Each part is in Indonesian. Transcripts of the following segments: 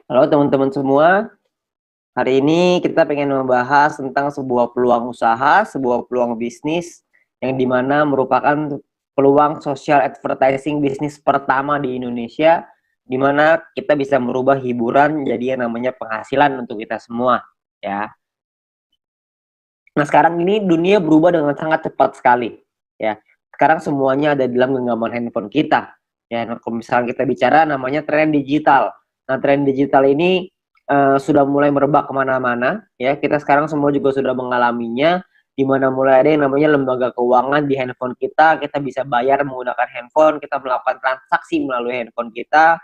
Halo teman-teman semua, hari ini kita pengen membahas tentang sebuah peluang usaha, sebuah peluang bisnis yang dimana merupakan peluang social advertising bisnis pertama di Indonesia, di mana kita bisa merubah hiburan jadi yang namanya penghasilan untuk kita semua, ya. Nah sekarang ini dunia berubah dengan sangat cepat sekali, ya. Sekarang semuanya ada di dalam genggaman handphone kita, ya. Nah, kalau misalnya kita bicara namanya tren digital. Nah tren digital ini sudah mulai merebak kemana-mana, ya. Kita sekarang semua juga sudah mengalaminya, di mana mulai ada yang namanya lembaga keuangan di handphone kita bisa bayar menggunakan handphone, kita melakukan transaksi melalui handphone kita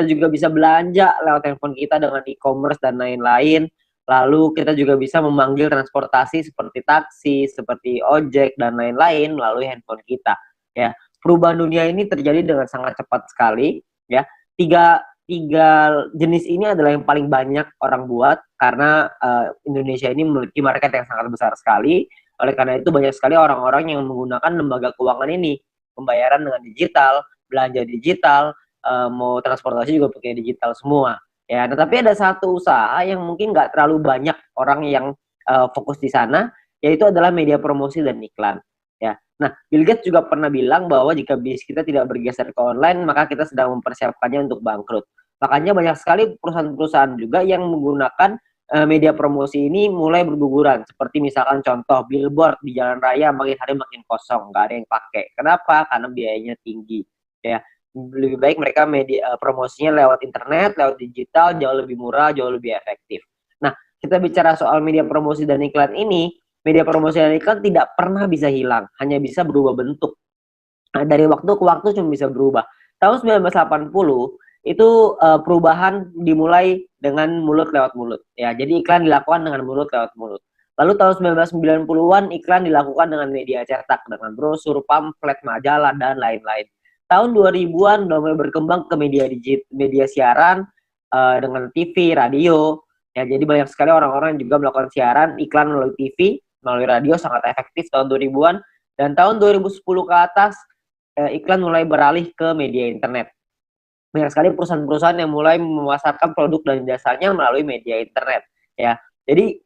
juga bisa belanja lewat handphone kita dengan e-commerce dan lain-lain. Lalu kita juga bisa memanggil transportasi seperti taksi, seperti ojek dan lain-lain melalui handphone kita, ya. Perubahan dunia ini terjadi dengan sangat cepat sekali, ya. Tiga tiga jenis ini adalah yang paling banyak orang buat karena Indonesia ini memiliki market yang sangat besar sekali. Oleh karena itu banyak sekali orang-orang yang menggunakan lembaga keuangan ini, pembayaran dengan digital, belanja digital, mau transportasi juga pakai digital semua. Ya, tetapi ada satu usaha yang mungkin nggak terlalu banyak orang yang fokus di sana, yaitu adalah media promosi dan iklan. Ya, nah Bill Gates juga pernah bilang bahwa jika bisnis kita tidak bergeser ke online, maka kita sedang mempersiapkannya untuk bangkrut. Makanya banyak sekali perusahaan-perusahaan juga yang menggunakan media promosi ini mulai berguguran. Seperti misalkan contoh billboard di jalan raya makin hari makin kosong, nggak ada yang pakai. Kenapa? Karena biayanya tinggi. Ya, lebih baik mereka media promosinya lewat internet, lewat digital, jauh lebih murah, jauh lebih efektif. Nah, kita bicara soal media promosi dan iklan ini, media promosi dan iklan tidak pernah bisa hilang, hanya bisa berubah bentuk. Nah, dari waktu ke waktu cuma bisa berubah. Tahun 1980 itu perubahan dimulai dengan mulut lewat mulut. Ya, jadi iklan dilakukan dengan mulut lewat mulut. Lalu tahun 1990-an iklan dilakukan dengan media cetak, dengan brosur, pamflet, majalah, dan lain-lain. Tahun 2000-an udah mulai berkembang ke media siaran dengan TV, radio. Ya, jadi banyak sekali orang-orang yang juga melakukan siaran iklan melalui TV, melalui radio sangat efektif tahun 2000-an, dan tahun 2010 ke atas iklan mulai beralih ke media internet. Banyak sekali perusahaan-perusahaan yang mulai memasarkan produk dan jasanya melalui media internet, ya. Jadi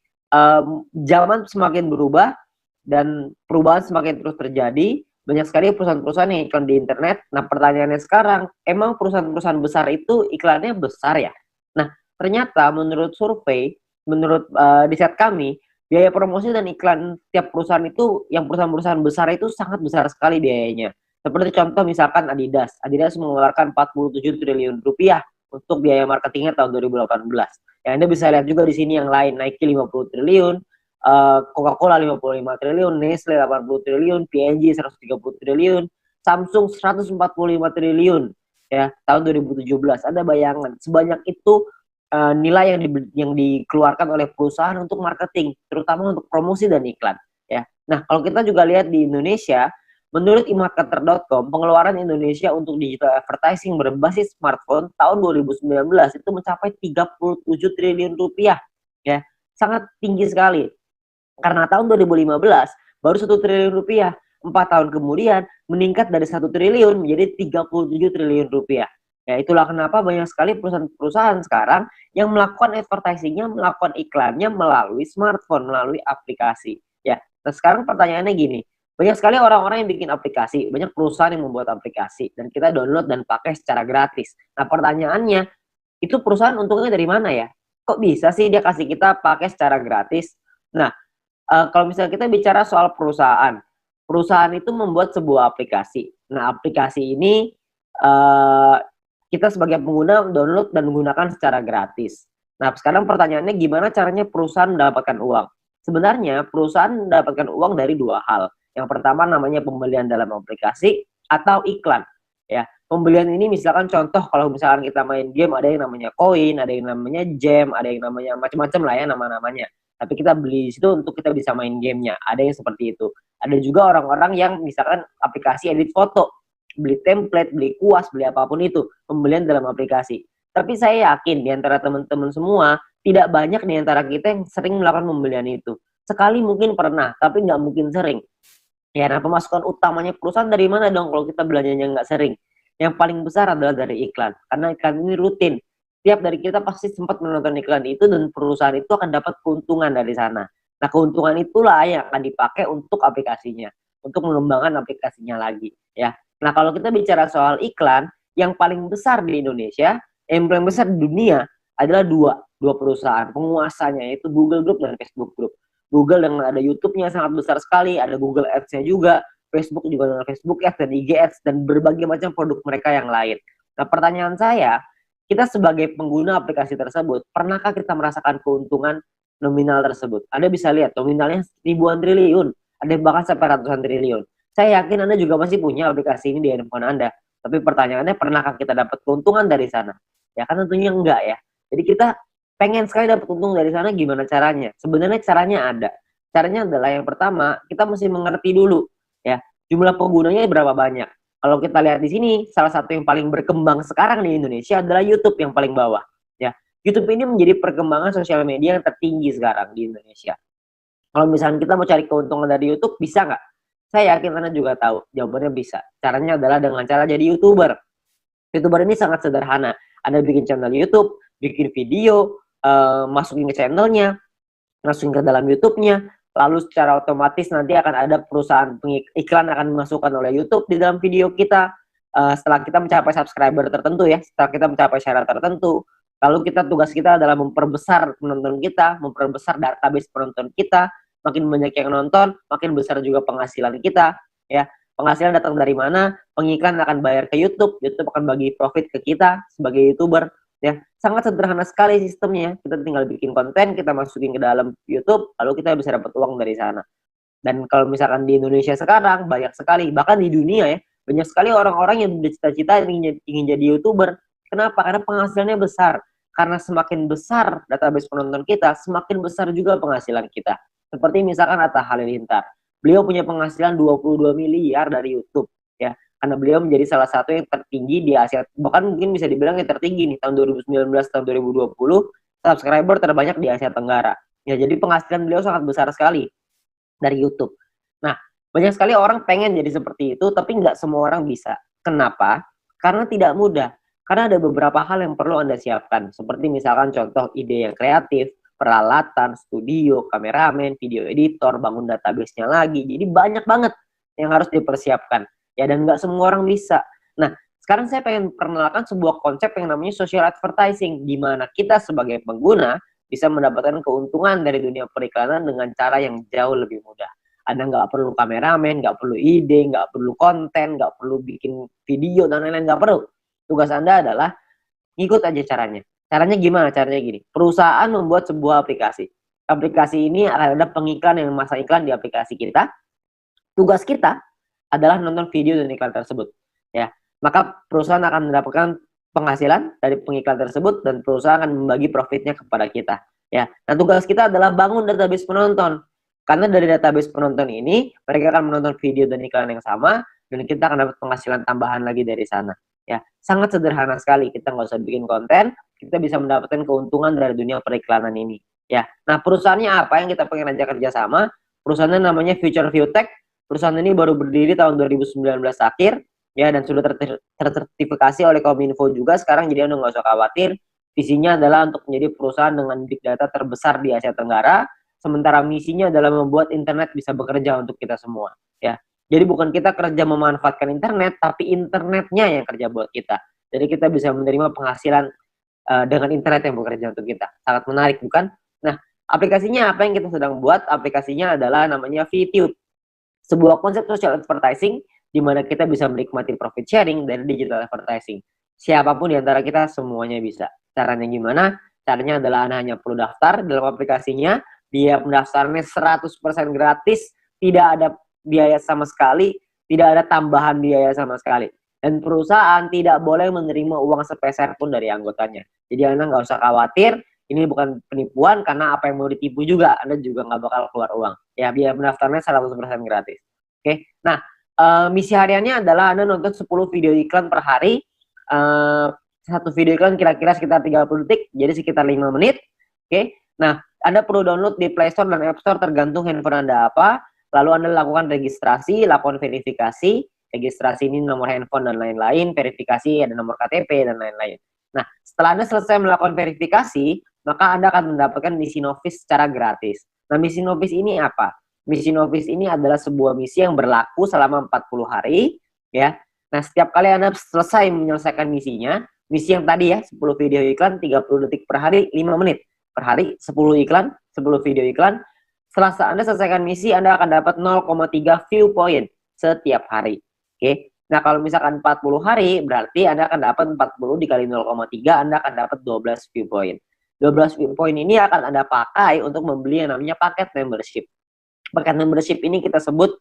zaman semakin berubah dan perubahan semakin terus terjadi. Banyak sekali perusahaan-perusahaan yang iklan di internet. Nah, pertanyaannya sekarang, emang perusahaan-perusahaan besar itu iklannya besar ya? Nah, ternyata menurut survei, menurut riset kami, biaya promosi dan iklan tiap perusahaan itu, yang perusahaan-perusahaan besar itu sangat besar sekali biayanya. Seperti contoh misalkan Adidas. Adidas mengeluarkan 47 triliun rupiah untuk biaya marketingnya tahun 2018. Ya, Anda bisa lihat juga di sini yang lain, Nike 50 triliun, Coca-Cola 55 triliun, Nestle 80 triliun, P&G 130 triliun, Samsung 145 triliun ya tahun 2017. Ada bayangan sebanyak itu nilai yang dikeluarkan oleh perusahaan untuk marketing, terutama untuk promosi dan iklan ya. Nah, kalau kita juga lihat di Indonesia, menurut emarketer.com, pengeluaran Indonesia untuk digital advertising berbasis smartphone tahun 2019 itu mencapai 37 triliun rupiah. Ya, sangat tinggi sekali. Karena tahun 2015 baru 1 triliun rupiah. 4 tahun kemudian meningkat dari 1 triliun menjadi 37 triliun rupiah. Ya, itulah kenapa banyak sekali perusahaan-perusahaan sekarang yang melakukan advertisingnya, melakukan iklannya melalui smartphone, melalui aplikasi. Ya, nah sekarang pertanyaannya gini, banyak sekali orang-orang yang bikin aplikasi, banyak perusahaan yang membuat aplikasi, dan kita download dan pakai secara gratis. Nah pertanyaannya, itu perusahaan untungnya dari mana ya? Kok bisa sih dia kasih kita pakai secara gratis? Nah, kalau misalnya kita bicara soal perusahaan, perusahaan itu membuat sebuah aplikasi. Nah, aplikasi ini uh, kita sebagai pengguna download dan menggunakan secara gratis. Nah, sekarang pertanyaannya gimana caranya perusahaan mendapatkan uang? Sebenarnya perusahaan mendapatkan uang dari dua hal. Yang pertama namanya pembelian dalam aplikasi atau iklan. Ya, pembelian ini misalkan contoh kalau misalkan kita main game ada yang namanya koin, ada yang namanya gem, ada yang namanya macam-macam lah ya nama-namanya. Tapi kita beli di situ untuk kita bisa main gamenya. Ada yang seperti itu. Ada juga orang-orang yang misalkan aplikasi edit foto, beli template, beli kuas, beli apapun itu, pembelian dalam aplikasi. Tapi saya yakin di antara teman-teman semua tidak banyak di antara kita yang sering melakukan pembelian itu. Sekali mungkin pernah, tapi nggak mungkin sering. Ya, nah pemasukan utamanya perusahaan dari mana dong kalau kita belanjanya nggak sering? Yang paling besar adalah dari iklan, karena iklan ini rutin. tiap dari kita pasti sempat menonton iklan itu dan perusahaan itu akan dapat keuntungan dari sana. Nah, keuntungan itulah yang akan dipakai untuk aplikasinya, untuk mengembangkan aplikasinya lagi, ya. Nah, kalau kita bicara soal iklan, yang paling besar di Indonesia, yang paling besar di dunia adalah dua perusahaan penguasanya, yaitu Google Group dan Facebook Group. Google dengan ada YouTube-nya sangat besar sekali, ada Google Ads-nya juga, Facebook juga dengan Facebook Ads dan IG Ads dan berbagai macam produk mereka yang lain. Nah, pertanyaan saya, kita sebagai pengguna aplikasi tersebut, pernahkah kita merasakan keuntungan nominal tersebut? Anda bisa lihat nominalnya ribuan triliun, ada bahkan sampai ratusan triliun. Saya yakin Anda juga masih punya aplikasi ini di handphone Anda. Tapi pertanyaannya, pernahkah kita dapat keuntungan dari sana? Ya kan tentunya enggak ya. Jadi kita pengen sekali dapat untung dari sana, gimana caranya? Sebenarnya caranya ada. Caranya adalah yang pertama, kita mesti mengerti dulu ya, jumlah penggunanya berapa banyak. Kalau kita lihat di sini, salah satu yang paling berkembang sekarang di Indonesia adalah YouTube yang paling bawah. Ya, YouTube ini menjadi perkembangan sosial media yang tertinggi sekarang di Indonesia. Kalau misalnya kita mau cari keuntungan dari YouTube, bisa nggak? Saya yakin Anda juga tahu, jawabannya bisa. Caranya adalah dengan cara jadi YouTuber. YouTuber ini sangat sederhana. Anda bikin channel YouTube, bikin video, masukin ke channelnya, masukin ke dalam YouTube-nya, lalu secara otomatis nanti akan ada perusahaan iklan akan dimasukkan oleh YouTube di dalam video kita. Setelah kita mencapai subscriber tertentu ya, setelah kita mencapai syarat tertentu, lalu tugas kita adalah memperbesar penonton kita, memperbesar database penonton kita. Makin banyak yang nonton, makin besar juga penghasilan kita, ya. Penghasilan datang dari mana? Pengiklan akan bayar ke YouTube, YouTube akan bagi profit ke kita sebagai YouTuber, ya. Sangat sederhana sekali sistemnya. Kita tinggal bikin konten, kita masukin ke dalam YouTube, lalu kita bisa dapat uang dari sana. Dan kalau misalkan di Indonesia sekarang banyak sekali, bahkan di dunia ya, banyak sekali orang-orang yang bercita-cita ingin jadi YouTuber. Kenapa? Karena penghasilannya besar. Karena semakin besar database penonton kita, semakin besar juga penghasilan kita. Seperti misalkan Atta Halilintar. Beliau punya penghasilan 22 miliar dari YouTube, ya. Karena beliau menjadi salah satu yang tertinggi di Asia, bahkan mungkin bisa dibilang yang tertinggi nih tahun 2019 tahun 2020, subscriber terbanyak di Asia Tenggara. Ya, jadi penghasilan beliau sangat besar sekali dari YouTube. Nah, banyak sekali orang pengen jadi seperti itu, tapi nggak semua orang bisa. Kenapa? Karena tidak mudah. Karena ada beberapa hal yang perlu Anda siapkan, seperti misalkan contoh ide yang kreatif, peralatan, studio, kameramen, video editor, bangun database-nya lagi. Jadi banyak banget yang harus dipersiapkan. Ya, dan nggak semua orang bisa. Nah, sekarang saya pengen perkenalkan sebuah konsep yang namanya social advertising, di mana kita sebagai pengguna bisa mendapatkan keuntungan dari dunia periklanan dengan cara yang jauh lebih mudah. Anda nggak perlu kameramen, nggak perlu ide, nggak perlu konten, nggak perlu bikin video, dan lain-lain, nggak perlu. Tugas Anda adalah ngikut aja caranya. Caranya gimana? Caranya gini. Perusahaan membuat sebuah aplikasi. Aplikasi ini akan ada pengiklan yang memasang iklan di aplikasi kita. Tugas kita adalah nonton video dan iklan tersebut. Ya, maka perusahaan akan mendapatkan penghasilan dari pengiklan tersebut dan perusahaan akan membagi profitnya kepada kita. Ya, nah tugas kita adalah bangun database penonton. Karena dari database penonton ini mereka akan menonton video dan iklan yang sama dan kita akan dapat penghasilan tambahan lagi dari sana. Ya, sangat sederhana sekali. Kita nggak usah bikin konten, kita bisa mendapatkan keuntungan dari dunia periklanan ini. Ya, nah perusahaannya apa yang kita pengen ajak kerjasama? Perusahaannya namanya Future View Tech. Perusahaan ini baru berdiri tahun 2019 akhir, ya, dan sudah tersertifikasi oleh Kominfo juga sekarang. Jadi Anda nggak usah khawatir. Visinya adalah untuk menjadi perusahaan dengan big data terbesar di Asia Tenggara. Sementara misinya adalah membuat internet bisa bekerja untuk kita semua. Ya, jadi bukan kita kerja memanfaatkan internet, tapi internetnya yang kerja buat kita. Jadi kita bisa menerima penghasilan dengan internet yang bekerja untuk kita. Sangat menarik, bukan? Nah, aplikasinya apa yang kita sedang buat? Aplikasinya adalah namanya VTube. Sebuah konsep social advertising di mana kita bisa menikmati profit sharing dari digital advertising. Siapapun di antara kita semuanya bisa. Caranya gimana? Caranya adalah Anda hanya perlu daftar dalam aplikasinya. Biaya pendaftarannya 100% gratis, tidak ada biaya sama sekali, tidak ada tambahan biaya sama sekali. Dan perusahaan tidak boleh menerima uang sepeser pun dari anggotanya. Jadi Anda nggak usah khawatir, ini bukan penipuan, karena apa yang mau ditipu juga, Anda juga nggak bakal keluar uang. Ya, biaya pendaftarannya 100% gratis. Oke, nah misi hariannya adalah Anda nonton 10 video iklan per hari. Satu video iklan kira-kira sekitar 30 detik, jadi sekitar 5 menit. Oke, nah Anda perlu download di Play Store dan App Store tergantung handphone Anda apa. Lalu Anda lakukan registrasi, lakukan verifikasi. Registrasi ini nomor handphone dan lain-lain, verifikasi ada nomor KTP dan lain-lain. Nah, setelah Anda selesai melakukan verifikasi, maka Anda akan mendapatkan misi novis secara gratis. Nah, misi novis ini apa? Misi novis ini adalah sebuah misi yang berlaku selama 40 hari, ya. Nah, setiap kali Anda selesai menyelesaikan misinya, misi yang tadi ya, 10 video iklan, 30 detik per hari, 5 menit per hari, 10 iklan, 10 video iklan. Setelah Anda selesaikan misi, Anda akan dapat 0,3 view point setiap hari. Oke. Nah, kalau misalkan 40 hari, berarti Anda akan dapat 40 dikali 0,3, Anda akan dapat 12 view point. 12 view point ini akan Anda pakai untuk membeli yang namanya paket membership. Paket membership ini kita sebut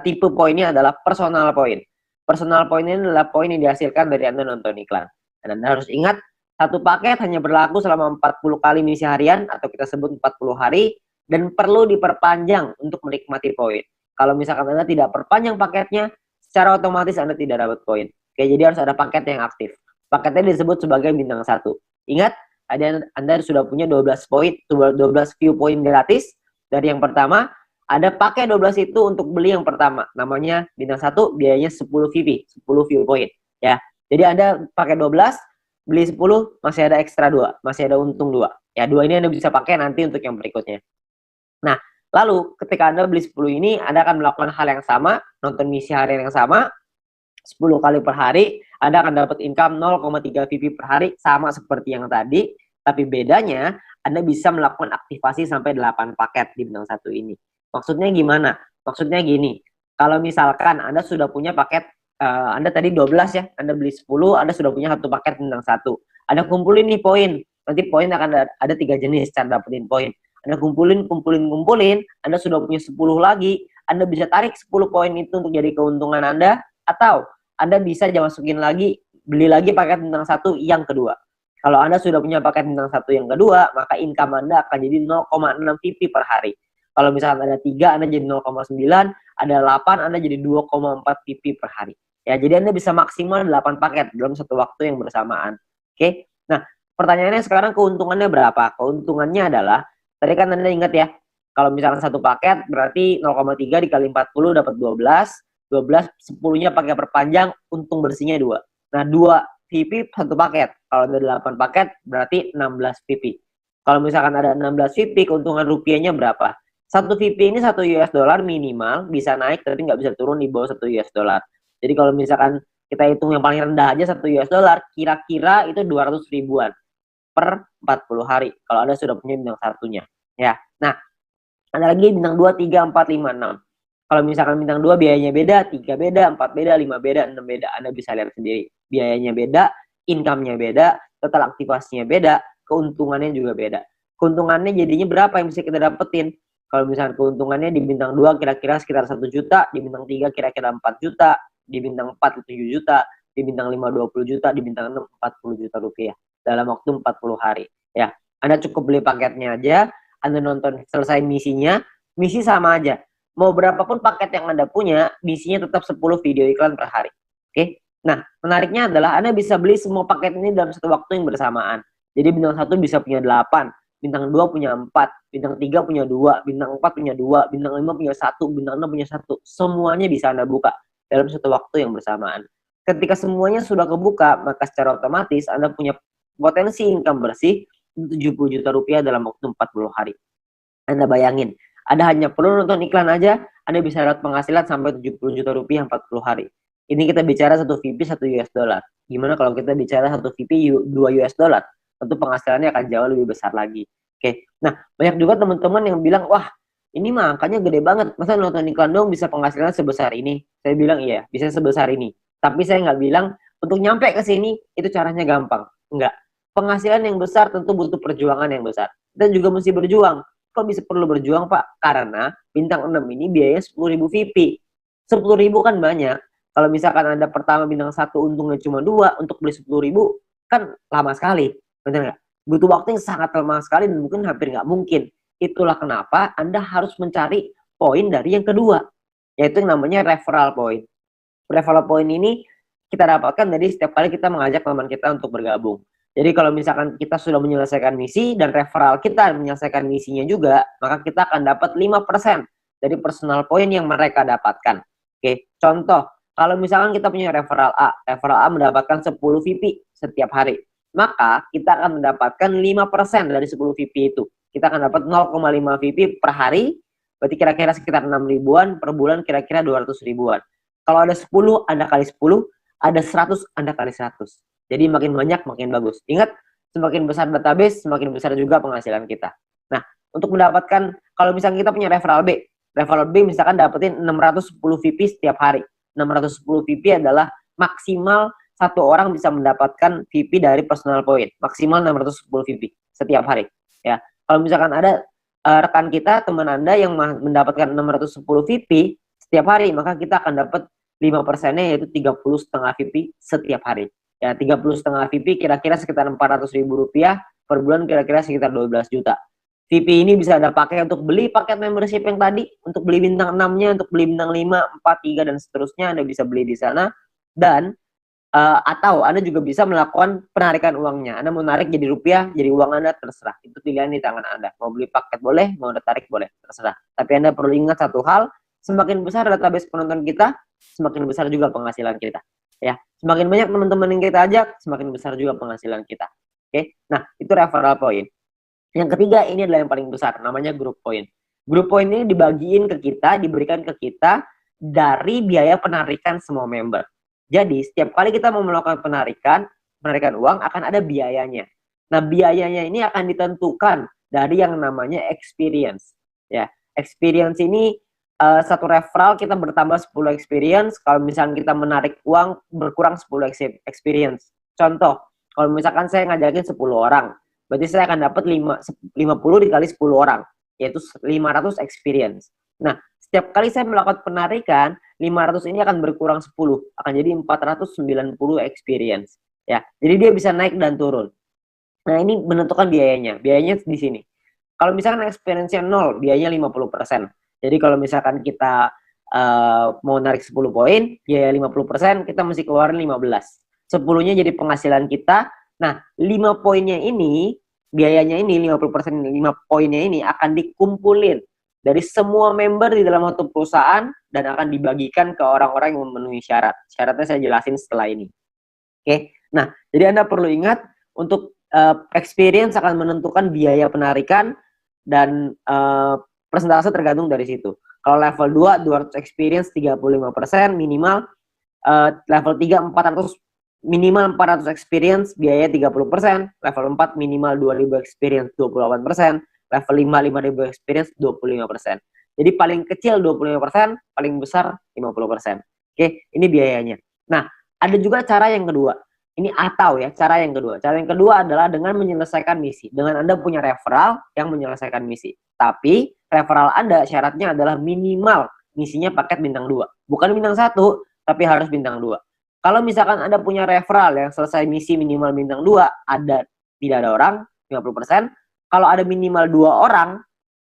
tipe poinnya adalah personal point. Personal point ini adalah poin yang dihasilkan dari Anda nonton iklan. Dan Anda harus ingat, satu paket hanya berlaku selama 40 kali misi harian atau kita sebut 40 hari dan perlu diperpanjang untuk menikmati poin. Kalau misalkan Anda tidak perpanjang paketnya, secara otomatis Anda tidak dapat poin. Oke, jadi harus ada paket yang aktif. Paketnya disebut sebagai bintang 1. Ingat, Anda sudah punya 12 poin, 12 view point gratis. Dari yang pertama, Anda pakai 12 itu untuk beli yang pertama. Namanya bintang 1, biayanya 10 VP, 10 view point. Ya. Jadi Anda pakai 12, beli 10, masih ada ekstra 2, masih ada untung 2. Ya, 2 ini Anda bisa pakai nanti untuk yang berikutnya. Nah, lalu ketika Anda beli 10 ini, Anda akan melakukan hal yang sama, nonton misi harian yang sama, 10 kali per hari, Anda akan dapat income 0,3 VP per hari, sama seperti yang tadi, tapi bedanya Anda bisa melakukan aktivasi sampai 8 paket di bintang 1 ini. Maksudnya gimana? Maksudnya gini, kalau misalkan Anda sudah punya paket, Anda tadi 12 ya, Anda beli 10, Anda sudah punya satu paket bintang 1. Anda kumpulin nih poin, nanti poin akan ada 3 jenis cara dapetin poin. Anda kumpulin, Anda sudah punya 10 lagi, Anda bisa tarik 10 poin itu untuk jadi keuntungan Anda, atau Anda bisa masukin lagi, beli lagi paket bintang 1 yang kedua. Kalau Anda sudah punya paket bintang 1 yang kedua, maka income Anda akan jadi 0,6 VP per hari. Kalau misalkan ada 3, Anda jadi 0,9, ada 8, Anda jadi 2,4 VP per hari. Ya, jadi Anda bisa maksimal 8 paket dalam satu waktu yang bersamaan. Oke. Nah, pertanyaannya sekarang keuntungannya berapa? Keuntungannya adalah, tadi kan Anda ingat ya, kalau misalkan satu paket berarti 0,3 dikali 40 dapat 12, 10-nya pakai perpanjang, untung bersihnya 2. Nah, 2 VP satu paket. Kalau ada 8 paket berarti 16 VP. Kalau misalkan ada 16 VP, keuntungan rupiahnya berapa? Satu VP ini 1 US dollar minimal, bisa naik tapi nggak bisa turun di bawah 1 US dollar. Jadi kalau misalkan kita hitung yang paling rendah aja 1 US dollar, kira-kira itu 200 ribuan per 40 hari. Kalau Anda sudah punya bintang satunya. Ya. Nah, ada lagi bintang 2, 3, 4, 5, 6. Kalau misalkan bintang 2 biayanya beda, 3 beda, 4 beda, 5 beda, 6 beda. Anda bisa lihat sendiri. Biayanya beda, income-nya beda, total aktivasinya beda, keuntungannya juga beda. Keuntungannya jadinya berapa yang bisa kita dapetin? Kalau misalkan keuntungannya di bintang 2 kira-kira sekitar 1 juta, di bintang 3 kira-kira 4 juta, di bintang 4 7 juta, di bintang 5 20 juta, di bintang 6 40 juta rupiah dalam waktu 40 hari. Ya, Anda cukup beli paketnya aja, Anda nonton selesai misinya, misi sama aja. Mau berapapun paket yang Anda punya, misinya tetap 10 video iklan per hari. Oke? Nah, menariknya adalah Anda bisa beli semua paket ini dalam satu waktu yang bersamaan. Jadi bintang 1 bisa punya 8, bintang 2 punya 4, bintang 3 punya 2, bintang 4 punya 2, bintang 5 punya 1, bintang 6 punya 1. Semuanya bisa Anda buka dalam satu waktu yang bersamaan. Ketika semuanya sudah kebuka, maka secara otomatis Anda punya potensi income bersih 70 juta rupiah dalam waktu 40 hari. Anda bayangin, Anda hanya perlu nonton iklan aja, Anda bisa dapat penghasilan sampai 70 juta rupiah 40 hari. Ini kita bicara 1 VP 1 US dollar. Gimana kalau kita bicara 1 VP 2 US dollar? Tentu penghasilannya akan jauh lebih besar lagi. Oke. Nah, banyak juga teman-teman yang bilang, wah, ini mah angkanya gede banget. Masa nonton iklan dong bisa penghasilan sebesar ini? Saya bilang, iya, bisa sebesar ini. Tapi saya nggak bilang, untuk nyampe ke sini, itu caranya gampang. Enggak. Penghasilan yang besar tentu butuh perjuangan yang besar. Dan juga mesti berjuang. Kok bisa perlu berjuang, Pak? Karena bintang 6 ini biayanya 10.000 VP. 10.000 kan banyak. Kalau misalkan Anda pertama bintang 1 untungnya cuma 2, untuk beli 10.000 kan lama sekali. Benar nggak? Butuh waktu yang sangat lama sekali dan mungkin hampir nggak mungkin. Itulah kenapa Anda harus mencari poin dari yang kedua, yaitu yang namanya referral point. Referral point ini kita dapatkan dari setiap kali kita mengajak teman kita untuk bergabung. Jadi kalau misalkan kita sudah menyelesaikan misi dan referral kita menyelesaikan misinya juga, maka kita akan dapat 5% dari personal point yang mereka dapatkan. Oke, contoh, kalau misalkan kita punya referral A mendapatkan 10 VP setiap hari. maka kita akan mendapatkan 5% dari 10 VP itu. Kita akan dapat 0,5 VP per hari, berarti kira-kira sekitar 6 ribuan, per bulan kira-kira 200 ribuan. Kalau ada 10, Anda kali 10, ada 100, Anda kali 100. Jadi makin banyak, makin bagus. Ingat, semakin besar database, semakin besar juga penghasilan kita. Nah, untuk mendapatkan, kalau misalnya kita punya referral B misalkan dapetin 610 VP setiap hari. 610 VP adalah maksimal satu orang bisa mendapatkan VP dari personal point, maksimal 610 VP setiap hari. Ya, kalau misalkan ada rekan kita, teman Anda yang mendapatkan 610 VP setiap hari, maka kita akan dapat 5%-nya yaitu 30,5 VP setiap hari. Ya, 30,5 VP kira-kira sekitar 400 ribu rupiah per bulan, kira-kira sekitar 12 juta. VP ini bisa Anda pakai untuk beli paket membership yang tadi, untuk beli bintang 6-nya, untuk beli bintang 5, 4, 3, dan seterusnya. Anda bisa beli di sana. Dan atau Anda juga bisa melakukan penarikan uangnya. Anda mau narik jadi rupiah, jadi uang Anda, terserah. Itu pilihan di tangan Anda. Mau beli paket boleh, mau tarik boleh, terserah. Tapi Anda perlu ingat satu hal, semakin besar database penonton kita, semakin besar juga penghasilan kita. Ya, semakin banyak teman-teman yang kita ajak, semakin besar juga penghasilan kita. Oke, nah itu referral point. Yang ketiga, ini adalah yang paling besar, namanya group point. Group point ini dibagiin ke kita, diberikan ke kita dari biaya penarikan semua member. Jadi, setiap kali kita mau melakukan penarikan uang akan ada biayanya. Nah, biayanya ini akan ditentukan dari yang namanya experience. Ya, experience ini satu referral kita bertambah 10 experience. Kalau misalnya kita menarik uang berkurang 10 experience. Contoh, kalau misalkan saya ngajakin 10 orang, berarti saya akan dapat 50 dikali 10 orang, yaitu 500 experience. Nah, setiap kali saya melakukan penarikan, 500 ini akan berkurang 10, akan jadi 490 experience. Ya, jadi dia bisa naik dan turun. Nah, ini menentukan biayanya. Biayanya di sini. Kalau misalkan experience-nya 0, biayanya 50%. Jadi kalau misalkan kita mau narik 10 poin, biaya 50%, kita mesti keluarin 15. 10-nya jadi penghasilan kita. Nah, 5 poinnya ini, biayanya ini, 50%, 5 poinnya ini akan dikumpulin dari semua member di dalam satu perusahaan dan akan dibagikan ke orang-orang yang memenuhi syarat. Syaratnya saya jelasin setelah ini. Oke, nah jadi Anda perlu ingat untuk experience akan menentukan biaya penarikan dan persentase tergantung dari situ. Kalau level 2, 200 experience 35% minimal, level 3, 400 minimal 400 experience biaya 30%, level 4 minimal 2000 experience 28%, level 5, 5000 experience 25%. Jadi paling kecil 25%, paling besar 50%. Oke, ini biayanya. Nah, ada juga cara yang kedua. Ini atau ya, cara yang kedua. Cara yang kedua adalah dengan menyelesaikan misi. Dengan Anda punya referral yang menyelesaikan misi. Tapi referral Anda syaratnya adalah minimal misinya paket bintang 2. Bukan bintang 1, tapi harus bintang 2. Kalau misalkan Anda punya referral yang selesai misi minimal bintang 2, tidak ada orang, 50%. Kalau ada minimal 2 orang,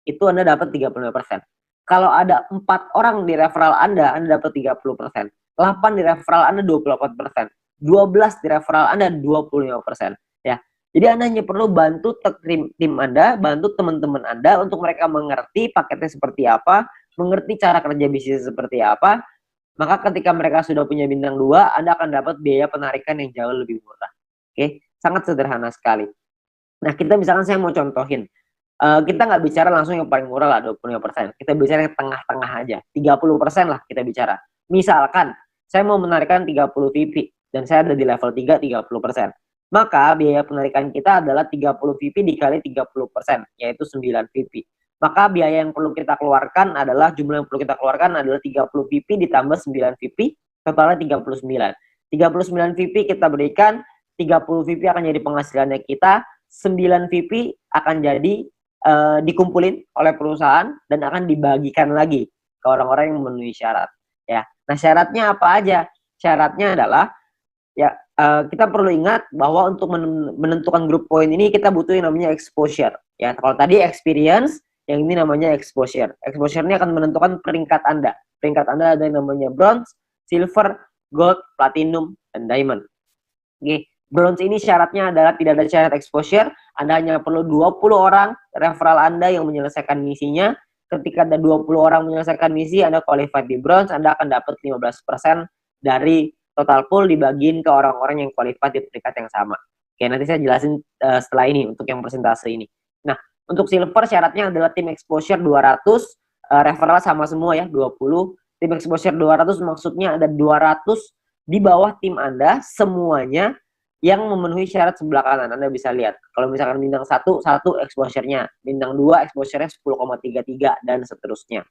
itu Anda dapat 35%. Kalau ada 4 orang di referral Anda dapat 30%. 8 di referral Anda 28%. 12 di referral Anda 25%. Ya. Jadi Anda hanya perlu bantu tim Anda, bantu teman-teman Anda untuk mereka mengerti paketnya seperti apa, mengerti cara kerja bisnis seperti apa. Maka ketika mereka sudah punya bintang 2, Anda akan dapat biaya penarikan yang jauh lebih murah. Oke, sangat sederhana sekali. Nah, kita misalkan saya mau contohin. Kita nggak bicara langsung yang paling murah lah, 25%. Kita bicara yang tengah-tengah aja. 30% lah kita bicara. Misalkan, saya mau menarikan 30 VP. Dan saya ada di level 3, 30%. Maka biaya penarikan kita adalah 30 VP dikali 30%, yaitu 9 VP. Maka biaya yang perlu kita keluarkan adalah, jumlah yang perlu kita keluarkan adalah 30 VP ditambah 9 VP, totalnya 39. 39 VP kita berikan, 30 VP akan jadi penghasilannya kita, 9 VP akan jadi dikumpulin oleh perusahaan dan akan dibagikan lagi ke orang-orang yang memenuhi syarat. Ya, nah syaratnya apa aja? Syaratnya adalah ya kita perlu ingat bahwa untuk menentukan group point ini kita butuh yang namanya exposure. Ya, kalau tadi experience, yang ini namanya exposure. Exposure ini akan menentukan peringkat Anda. Peringkat Anda ada yang namanya bronze, silver, gold, platinum, dan diamond. Oke. Bronze ini syaratnya adalah tidak ada syarat exposure. Anda hanya perlu 20 orang referral Anda yang menyelesaikan misinya. Ketika ada 20 orang menyelesaikan misi, Anda qualified di bronze, Anda akan dapat 15% dari total pool dibagiin ke orang-orang yang qualified di peringkat yang sama. Oke, nanti saya jelasin setelah ini untuk yang persentase ini. Nah, untuk silver syaratnya adalah tim exposure 200, referral sama semua ya, 20. Tim exposure 200 maksudnya ada 200 di bawah tim Anda semuanya yang memenuhi syarat sebelah kanan. Anda bisa lihat. Kalau misalkan bintang 1 exposure-nya, bintang 2 exposure-nya 10,33 dan seterusnya.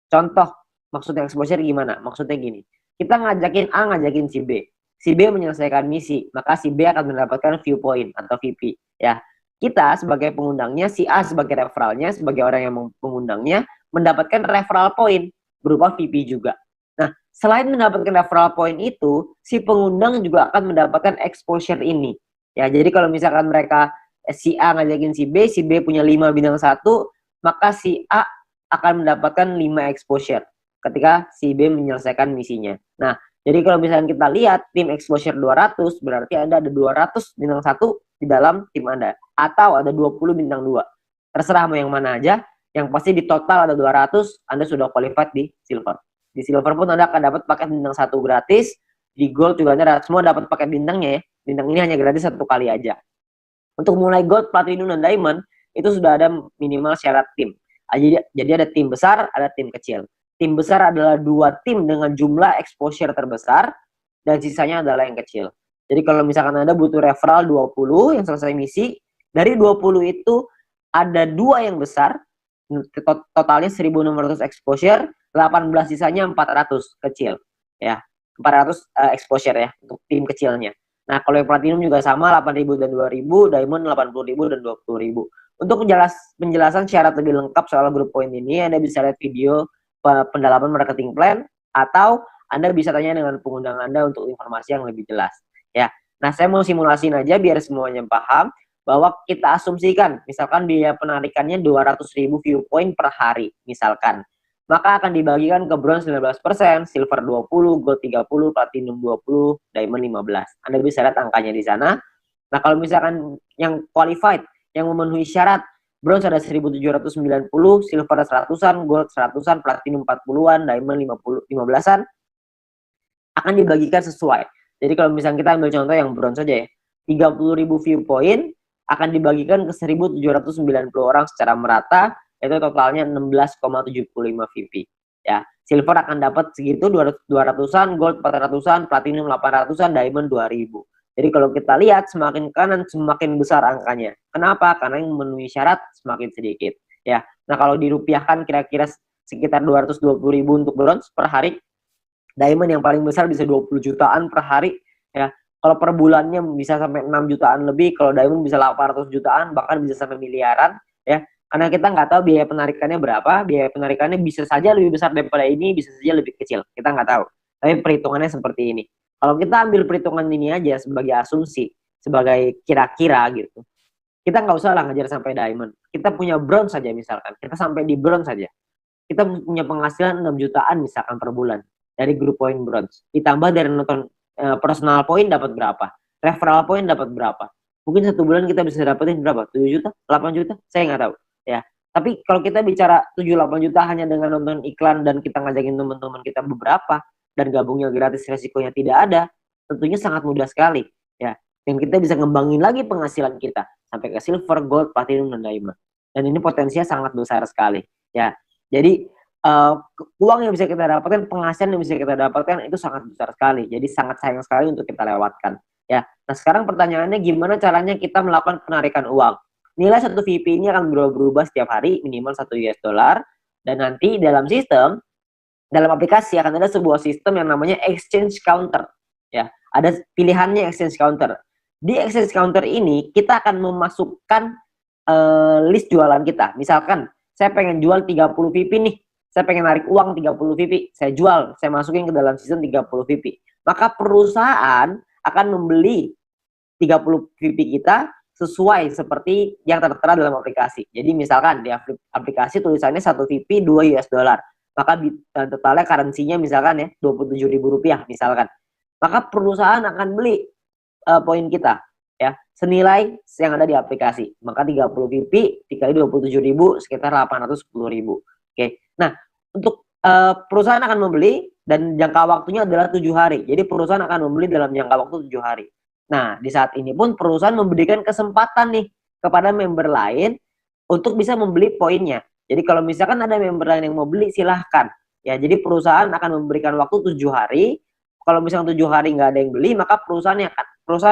Contoh, maksudnya exposure gimana? Maksudnya gini, kita ngajakin A, ngajakin si B. Si B menyelesaikan misi, maka si B akan mendapatkan viewpoint atau VP. Ya, kita sebagai pengundangnya, si A sebagai referralnya, sebagai orang yang mengundangnya, mendapatkan referral point berupa VP juga. Nah, selain mendapatkan referral point itu, si pengundang juga akan mendapatkan exposure ini. Ya, jadi kalau misalkan mereka si A ngajakin si B punya 5 bintang 1, maka si A akan mendapatkan 5 exposure ketika si B menyelesaikan misinya. Nah, jadi kalau misalnya kita lihat tim exposure 200, berarti Anda ada 200 bintang 1 di dalam tim Anda. Atau ada 20 bintang 2. Terserah mau yang mana aja. Yang pasti di total ada 200, Anda sudah qualified di silver. Di silver pun Anda akan dapat paket bintang 1 gratis. Di gold juga Anda semua dapat paket bintangnya ya. Bintang ini hanya gratis 1 kali aja. Untuk mulai gold, platinum, dan diamond, itu sudah ada minimal syarat tim. Jadi ada tim besar, ada tim kecil. Tim besar adalah 2 tim dengan jumlah exposure terbesar, dan sisanya adalah yang kecil. Jadi kalau misalkan Anda butuh referral 20 yang selesai misi, dari 20 itu ada 2 yang besar, totalnya 1.600 exposure, 18 sisanya 400 kecil. Ya, 400 exposure ya, untuk tim kecilnya. Nah, kalau yang platinum juga sama, 8.000 dan 2.000, diamond 80.000 dan 20.000. Untuk penjelasan syarat lebih lengkap soal grup poin ini, Anda bisa lihat video pendalaman marketing plan, atau Anda bisa tanya dengan pengundang Anda untuk informasi yang lebih jelas. Ya, nah saya mau simulasiin aja biar semuanya paham bahwa kita asumsikan, misalkan biaya penarikannya 200.000 view point per hari, misalkan. Maka akan dibagikan ke bronze 19%, silver 20, gold 30, platinum 20, diamond 15. Anda bisa lihat angkanya di sana. Nah, kalau misalkan yang qualified, yang memenuhi syarat, bronze ada 1.790, silver 100-an, gold 100-an, platinum 40-an, diamond 15-an, akan dibagikan sesuai. Jadi kalau misalnya kita ambil contoh yang bronze saja ya, 30.000 view point akan dibagikan ke 1.790 orang secara merata, itu totalnya 16,75 VP. Ya, silver akan dapat segitu 200-an, gold 400-an, platinum 800-an, diamond 2.000. Jadi kalau kita lihat semakin kanan semakin besar angkanya. Kenapa? Karena yang memenuhi syarat semakin sedikit. Ya. Nah, kalau dirupiahkan kira-kira sekitar 220.000 untuk bronze per hari. Diamond yang paling besar bisa 20 jutaan per hari ya. Kalau per bulannya bisa sampai 6 jutaan lebih, kalau diamond bisa 800 jutaan, bahkan bisa sampai miliaran ya. Karena kita nggak tahu biaya penarikannya berapa, biaya penarikannya bisa saja lebih besar daripada ini, bisa saja lebih kecil. Kita nggak tahu. Tapi perhitungannya seperti ini. Kalau kita ambil perhitungan ini aja sebagai asumsi, sebagai kira-kira gitu, kita nggak usah lah ngejar sampai diamond. Kita punya bronze saja misalkan, kita sampai di bronze saja. Kita punya penghasilan 6 jutaan misalkan per bulan dari grup poin bronze. Ditambah dari nonton personal point dapat berapa, referral point dapat berapa. Mungkin 1 bulan kita bisa dapetin berapa? 7 juta, 8 juta, saya nggak tahu. Ya, tapi kalau kita bicara 7-8 juta hanya dengan nonton iklan dan kita ngajakin teman-teman kita beberapa, dan gabungnya gratis, resikonya tidak ada, tentunya sangat mudah sekali ya. Dan kita bisa ngembangin lagi penghasilan kita sampai ke silver, gold, platinum, dan diamond. Dan ini potensinya sangat besar sekali ya. Jadi uang yang bisa kita dapatkan, penghasilan yang bisa kita dapatkan itu sangat besar sekali. Jadi sangat sayang sekali untuk kita lewatkan ya. Nah, sekarang pertanyaannya gimana caranya kita melakukan penarikan uang? Nilai 1 VP ini akan berubah setiap hari minimal 1 US dollar, dan nanti dalam sistem, dalam aplikasi akan ada sebuah sistem yang namanya exchange counter ya. Ada pilihannya exchange counter. Di exchange counter ini kita akan memasukkan list jualan kita. Misalkan saya pengen jual 30 VP nih, saya pengen narik uang 30 VP, saya jual, saya masukin ke dalam sistem 30 VP. Maka perusahaan akan membeli 30 VP kita sesuai seperti yang tertera dalam aplikasi. Jadi misalkan di aplikasi tulisannya 1 VP 2 US dollar. Maka totalnya currency-nya misalkan ya Rp27.000 misalkan. Maka perusahaan akan beli poin kita ya senilai yang ada di aplikasi. Maka 30 VP dikali 27.000 sekitar 810.000. Oke. Nah, untuk perusahaan akan membeli dan jangka waktunya adalah 7 hari. Jadi perusahaan akan membeli dalam jangka waktu 7 hari. Nah, di saat ini pun perusahaan memberikan kesempatan nih kepada member lain untuk bisa membeli poinnya. Jadi kalau misalkan ada member lain yang mau beli, silahkan. Ya, jadi perusahaan akan memberikan waktu 7 hari. Kalau misalkan 7 hari nggak ada yang beli, maka perusahaan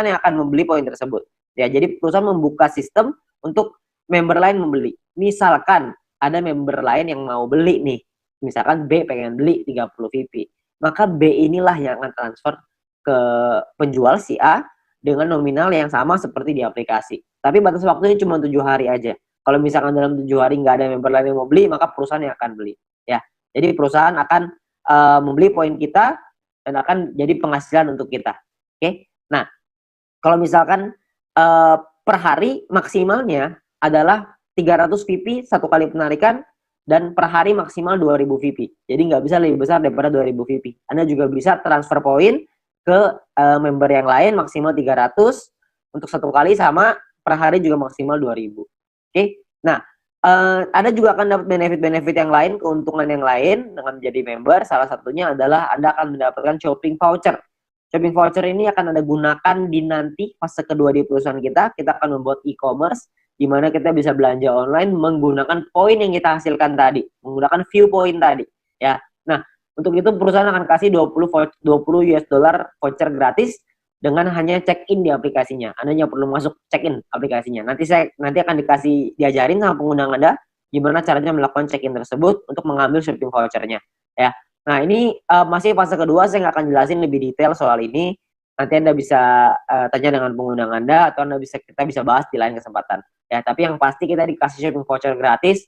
yang akan membeli poin tersebut. Ya, jadi perusahaan membuka sistem untuk member lain membeli. Misalkan ada member lain yang mau beli nih, misalkan B pengen beli 30 VP, maka B inilah yang akan transfer ke penjual si A dengan nominal yang sama seperti di aplikasi. Tapi batas waktunya cuma 7 hari aja. Kalau misalkan dalam 7 hari nggak ada member lain yang mau beli, maka perusahaan yang akan beli. Ya, jadi perusahaan akan membeli poin kita dan akan jadi penghasilan untuk kita. Oke, nah kalau misalkan per hari maksimalnya adalah 300 VP satu kali penarikan dan per hari maksimal 2000 VP. Jadi nggak bisa lebih besar daripada 2000 VP. Anda juga bisa transfer poin ke member yang lain maksimal 300 untuk satu kali, sama per hari juga maksimal 2000. Oke. Nah, Anda juga akan dapat benefit-benefit yang lain, keuntungan yang lain dengan menjadi member. Salah satunya adalah Anda akan mendapatkan shopping voucher. Shopping voucher ini akan Anda gunakan di nanti fase kedua di perusahaan kita. Kita akan membuat e-commerce di mana kita bisa belanja online menggunakan poin yang kita hasilkan tadi, menggunakan view point tadi, ya. Nah, untuk itu perusahaan akan kasih 20 US dollar voucher gratis dengan hanya check-in di aplikasinya. Anda hanya perlu masuk check-in aplikasinya. Nanti akan diajarin sama pengguna Anda gimana caranya melakukan check-in tersebut untuk mengambil shopping vouchernya, ya. Nah, ini masih fase kedua, saya nggak akan jelasin lebih detail soal ini. Nanti Anda bisa tanya dengan pengguna Anda, atau kita bisa bahas di lain kesempatan. Ya, tapi yang pasti kita dikasih shopping voucher gratis.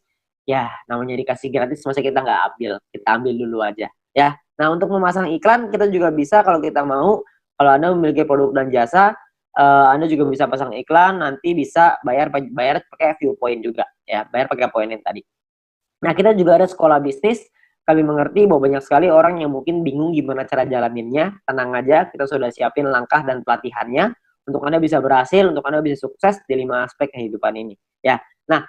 Ya, namanya dikasih gratis, masa kita nggak ambil? Kita ambil dulu aja. Ya, nah untuk memasang iklan kita juga bisa kalau kita mau. Kalau Anda memiliki produk dan jasa, Anda juga bisa pasang iklan. Nanti bisa bayar pakai view point juga. Ya, bayar pakai poin yang tadi. Nah, kita juga ada sekolah bisnis. Kami mengerti bahwa banyak sekali orang yang mungkin bingung gimana cara jalaninnya. Tenang aja, kita sudah siapin langkah dan pelatihannya untuk Anda bisa berhasil, untuk Anda bisa sukses di 5 aspek kehidupan ini. Ya, nah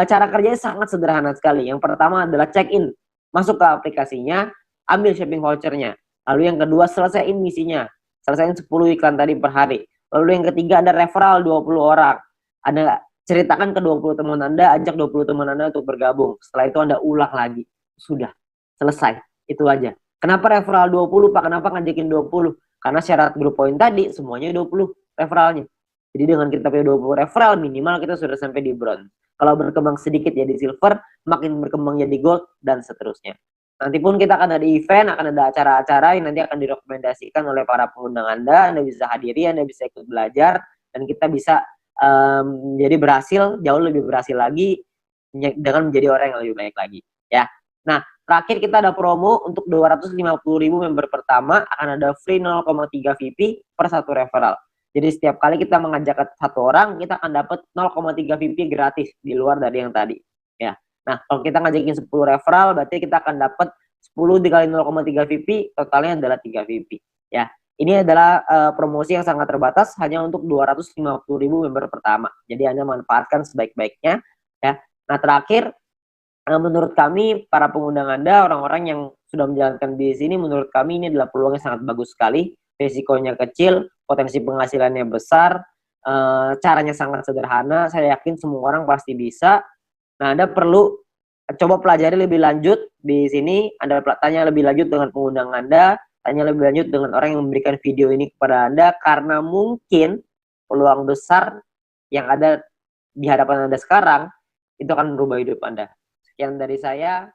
cara kerjanya sangat sederhana sekali. Yang pertama adalah check-in, masuk ke aplikasinya, ambil shopping vouchernya. Lalu yang kedua, selesaiin misinya, selesaiin 10 iklan tadi per hari. Lalu yang ketiga ada referral 20 orang. Anda ceritakan ke 20 teman Anda, ajak 20 teman Anda untuk bergabung. Setelah itu Anda ulang lagi. Sudah, selesai. Itu aja. Kenapa referral 20, Pak? Kenapa ngajakin 20? Karena syarat grup poin tadi semuanya 20 referralnya. Jadi dengan kita punya 20 referral, minimal kita sudah sampai di bronze. Kalau berkembang sedikit jadi silver, makin berkembang jadi gold, dan seterusnya. Nanti pun kita akan ada event, akan ada acara-acara yang nanti akan direkomendasikan oleh para pengundang Anda bisa hadiri, Anda bisa ikut belajar, dan kita bisa jadi berhasil, jauh lebih berhasil lagi dengan menjadi orang yang lebih baik lagi. Ya. Nah, terakhir kita ada promo untuk 250.000 member pertama, akan ada free 0,3 VP per satu referral. Jadi setiap kali kita mengajak satu orang, kita akan dapat 0,3 VP gratis di luar dari yang tadi. Ya. Nah, kalau kita ngajakin 10 referral, berarti kita akan dapat 10 dikali 0,3 VP, totalnya adalah 3 VP. Ya. Ini adalah promosi yang sangat terbatas, hanya untuk 250.000 member pertama. Jadi Anda manfaatkan sebaik-baiknya. Ya. Nah, terakhir, menurut kami, para pengundang Anda, orang-orang yang sudah menjalankan bisnis ini, menurut kami ini adalah peluang yang sangat bagus sekali. Risikonya kecil, potensi penghasilannya besar, caranya sangat sederhana. Saya yakin semua orang pasti bisa. Nah, Anda perlu coba pelajari lebih lanjut di sini. Anda tanya lebih lanjut dengan pengundang Anda, tanya lebih lanjut dengan orang yang memberikan video ini kepada Anda, karena mungkin peluang besar yang ada di hadapan Anda sekarang itu akan merubah hidup Anda. Sekian dari saya.